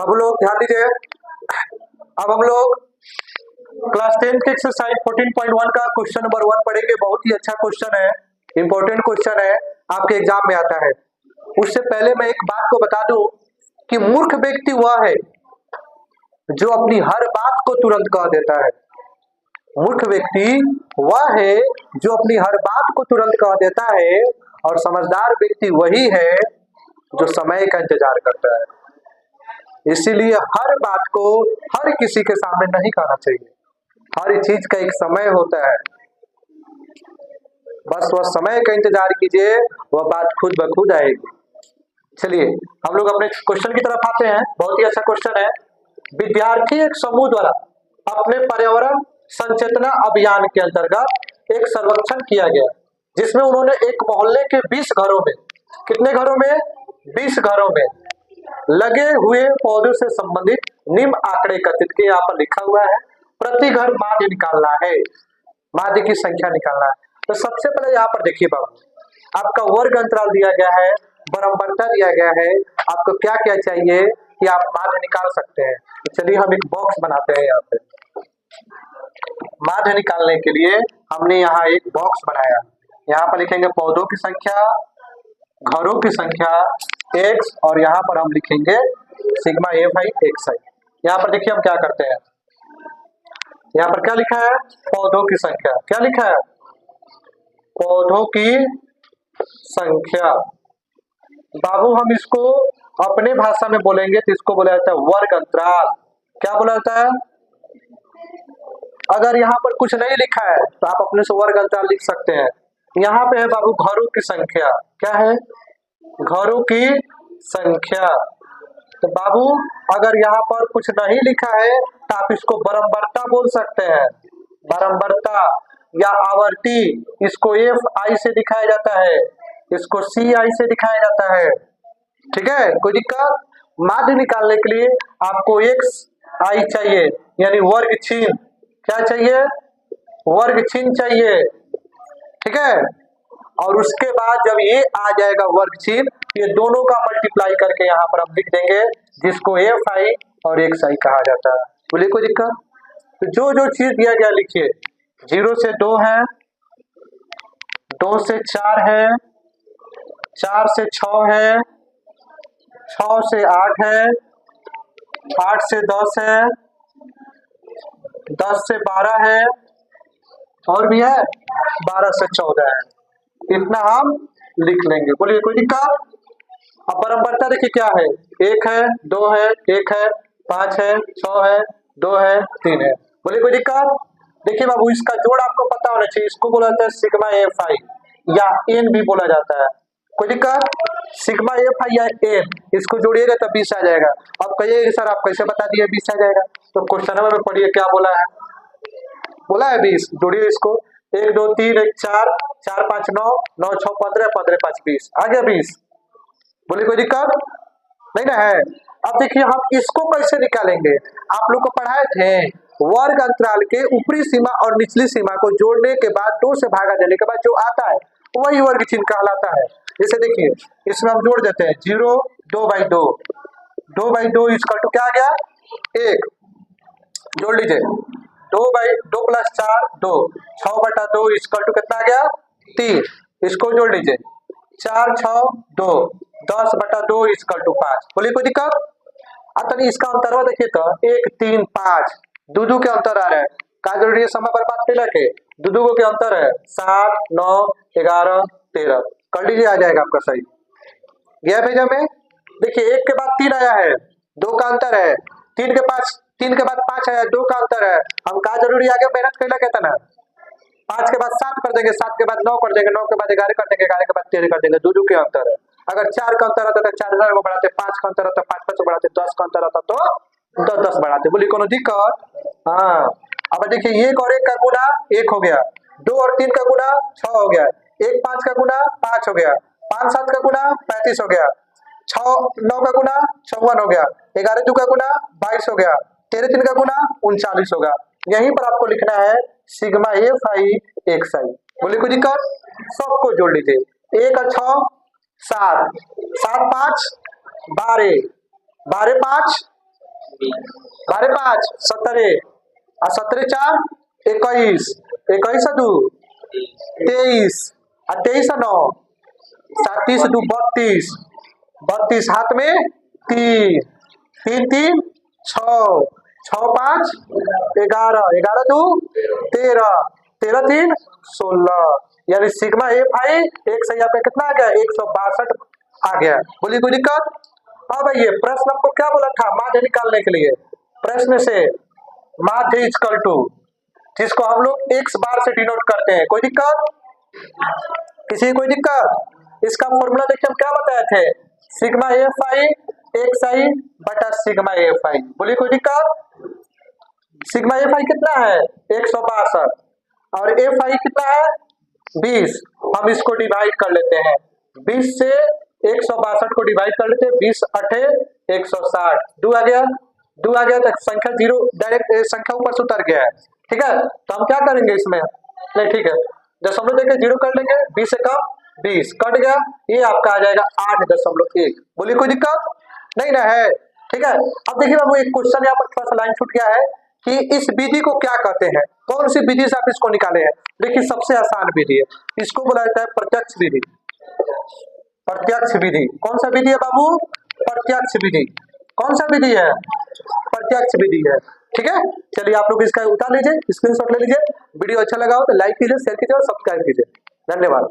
अब लोग ध्यान दीजिए, अब हम लोग क्लास 10 के एक्सरसाइज 14.1 का क्वेश्चन नंबर 1 पढ़ेंगे। बहुत ही अच्छा क्वेश्चन है, इंपॉर्टेंट क्वेश्चन है, आपके एग्जाम में आता है। उससे पहले मैं एक बात को बता दूं कि मूर्ख व्यक्ति वह है जो अपनी हर बात को तुरंत कह देता है। मूर्ख व्यक्ति वह है जो अपनी हर बात को तुरंत कह देता है, और समझदार व्यक्ति वही है जो समय का इंतजार करता है। इसीलिए हर बात को हर किसी के सामने नहीं कहना चाहिए। हर चीज का एक समय होता है, बस वह समय का इंतजार कीजिए, वह बात खुद ब खुद आएगी। चलिए हम लोग अपने क्वेश्चन की तरफ आते हैं। बहुत ही अच्छा क्वेश्चन है। विद्यार्थी एक समूह द्वारा अपने पर्यावरण संचेतना अभियान के अंतर्गत एक सर्वेक्षण किया गया, जिसमें उन्होंने एक मोहल्ले के 20 घरों में, कितने घरों में, 20 घरों में लगे हुए पौधों से संबंधित निम्न आंकड़े एकत्रित किए। यहाँ पर लिखा हुआ है प्रति घर माध्य निकालना है, माध्य की संख्या निकालना है। तो सबसे पहले यहाँ पर देखिए बाबू, आपका वर्ग अंतराल दिया गया है, बराबरता दिया गया है, आपको क्या क्या चाहिए कि आप माध्य निकाल सकते हैं। तो चलिए हम एक बॉक्स बनाते हैं। यहाँ पे माध्य निकालने के लिए हमने यहाँ एक बॉक्स बनाया। यहाँ पर लिखेंगे पौधों की संख्या, घरों की संख्या x, और यहाँ पर हम लिखेंगे सिग्मा ए बाई एक्स आई। यहाँ पर देखिए हम क्या करते हैं, यहाँ पर क्या लिखा है, पौधों की संख्या। क्या लिखा है, पौधों की संख्या। बाबू हम इसको अपने भाषा में बोलेंगे तो इसको बोला जाता है वर्ग अंतराल। क्या बोला जाता है? अगर यहाँ पर कुछ नहीं लिखा है तो आप अपने से वर्ग अंतराल लिख सकते हैं। यहाँ पे है बाबू घरों की संख्या। क्या है? घरों की संख्या। तो बाबू अगर यहाँ पर कुछ नहीं लिखा है तो आप इसको बराबरता बोल सकते हैं, बराबरता या आवर्ती। इसको एफ आई से दिखाया जाता है, इसको सी आई से दिखाया जाता है। ठीक है, कोई दिक्कत? माध्य निकालने के लिए आपको एक्स आई चाहिए, यानी वर्ग चिन्ह। क्या चाहिए? वर्ग चिन्ह चाहिए। ठीक है, और उसके बाद जब ये आ जाएगा वर्ग चिन्ह, ये दोनों का मल्टीप्लाई करके यहाँ पर हम लिख देंगे, जिसको एफ आई और एक्स आई कहा जाता है। बोलिए कोई दिक्कत? तो जो जो चीज दिया गया लिखिए। 0 से 2 है, 2 से 4 है, 4 से 6 है, 6 से 8 है, 8 से 10 है, 10 से 12 है, और भी है 12 से 14 है। इतना हम लिख लेंगे। बोलिए कोई दिक्कत? अब बराबरता देखिए क्या है, 1 है, 2 है, 1 है, 5 है, 6 है, 2 है, 3 है। बोलिए कोई दिक्कत? देखिए बाबू इसका जोड़ आपको पता होना चाहिए। इसको बोला जाता है सिग्मा एफ आई या एन भी बोला जाता है। कोई दिक्कत? सिग्मा एफ आई या एन, इसको जोड़िएगा तब 20 आ जाएगा। अब कहिए सर आप कैसे बता दिए 20 आ जाएगा? तो क्वेश्चन में पढ़िए क्या बोला है, बोला है 20। जोड़िए इसको, 1 2 3 1 4 4 5 9 9 6 15 15 5 20 आ गया 20। बोलिए कोई दिक्कत नहीं ना है? अब देखिए हम इसको कैसे निकालेंगे। आप लोग को पढ़ाए थे वर्ग अंतराल के ऊपरी सीमा और निचली सीमा को जोड़ने के बाद 2 से भागा देने के बाद जो आता है वही वर्ग चिन्ह कहलाता है। जैसे देखिए इसमें हम जोड़ देते हैं 0 2 बाई 2, 2 बाई 2 इसका टू क्या आ गया 1। जोड़ लीजिए 2 बाई 2 प्लस 4 2, 6 बटा 2 इसका टू कितना आ गया 3। इसको जोड़ लीजिए 4 6 2, 10 बटा 2 इसका टू 5। बोलिए कोई दिक्कत? अब इसका अंतर देखिए तो 1 3 5 दो के अंतर आ रहा है। का जरूरी समय पर बात मिला के दो के अंतर है 7 9 11 13। कर लीजिए आ जाएगा आपका सही। गया भेजा में देखिए 1 के बाद 3 आया है, 2 का अंतर है, 3 के बाद 5 आया, 2 का अंतर है। हम का जरूरी आगे मेहनत कैला कहता ना, 5 के बाद 7 कर देंगे, 7 के बाद 9 कर देंगे, 9 के बाद 11 कर देंगे, 11 के बाद 13 कर देंगे। दो के अंतर है। अगर 4 का अंतर आता तो 4 को बढ़ाते, 5 का अंतर आता 5 को बढ़ाते, 10 का अंतर आता तो 10 बढ़ाते। बोलिए कोनो दिक्कत? हाँ। अब देखिए 1 और 1 का गुना 1 हो गया, 2 और 3 का गुना 6 हो गया, 1 5 का गुना 5 हो गया, 5 7 का गुना 35 हो गया, 6 9 का गुना 54 हो गया, 11 2 का गुना 22 हो गया, 13 3 का गुना 39 होगा। यहीं पर आपको लिखना है सिग्मा एफ आई एक्स आई। बोलिए कोई दिक्कत? सबको जोड़ लीजिए 1 और 6 7 7 5 12 12 5 बारह पाँच 17 और 17 4 21 21 दो 23 और 23 9 37 दो 32 32 हाथ में 3 3 3 6 6 5 11 11 दो 13 13 3 16 यानी सिग्मा एफ आई एक सही पे कितना आ गया 162 आ गया। बोलिए कोई दिक्कत? अब ये प्रश्न आपको क्या बोला था माध्य निकालने के लिए? प्रश्न से माध्य इक्वल टू जिसको हम लोग x बार से डिनोट करते हैं। कोई दिक्कत? किसी कोई दिक्कत? इसका फॉर्मूला देखिए हम क्या बताए थे सिग्मा एफ आई एक्स आई बटा सिग्मा एफ आई। बोलिए कोई दिक्कत? सिग्मा एफ आई कितना है 162 और एफ आई कितना है 20। हम इसको डिवाइड कर लेते हैं 20 से 162 को डिवाइड कर लेते हैं 20 अठे 160 दो आ गया तो संख्या जीरो डायरेक्ट संख्या ऊपर से उतर गया है। ठीक है तो हम क्या करेंगे इसमें नहीं ठीक है दशमलव देके जीरो कर लेंगे 20 से कम 20 कट गया ये आपका आ जाएगा 8.1। बोलिए कोई दिक्कत नहीं ना है? ठीक है अब देखिए बाबू एक क्वेश्चन यहाँ पर थोड़ा सा लाइन छूट गया है कि इस विधि को क्या कहते हैं, कौन सी विधि से आप इसको निकाले हैं। देखिए सबसे आसान विधि है इसको बोला जाता है प्रत्यक्ष विधि। प्रत्यक्ष विधि कौन सा विधि है बाबू? प्रत्यक्ष विधि। कौन सा विधि है? प्रत्यक्ष विधि है। ठीक है चलिए आप लोग इसका उतार लीजिए स्क्रीनशॉट ले लीजिए। वीडियो अच्छा लगा हो तो लाइक कीजिए शेयर कीजिए और सब्सक्राइब कीजिए। धन्यवाद।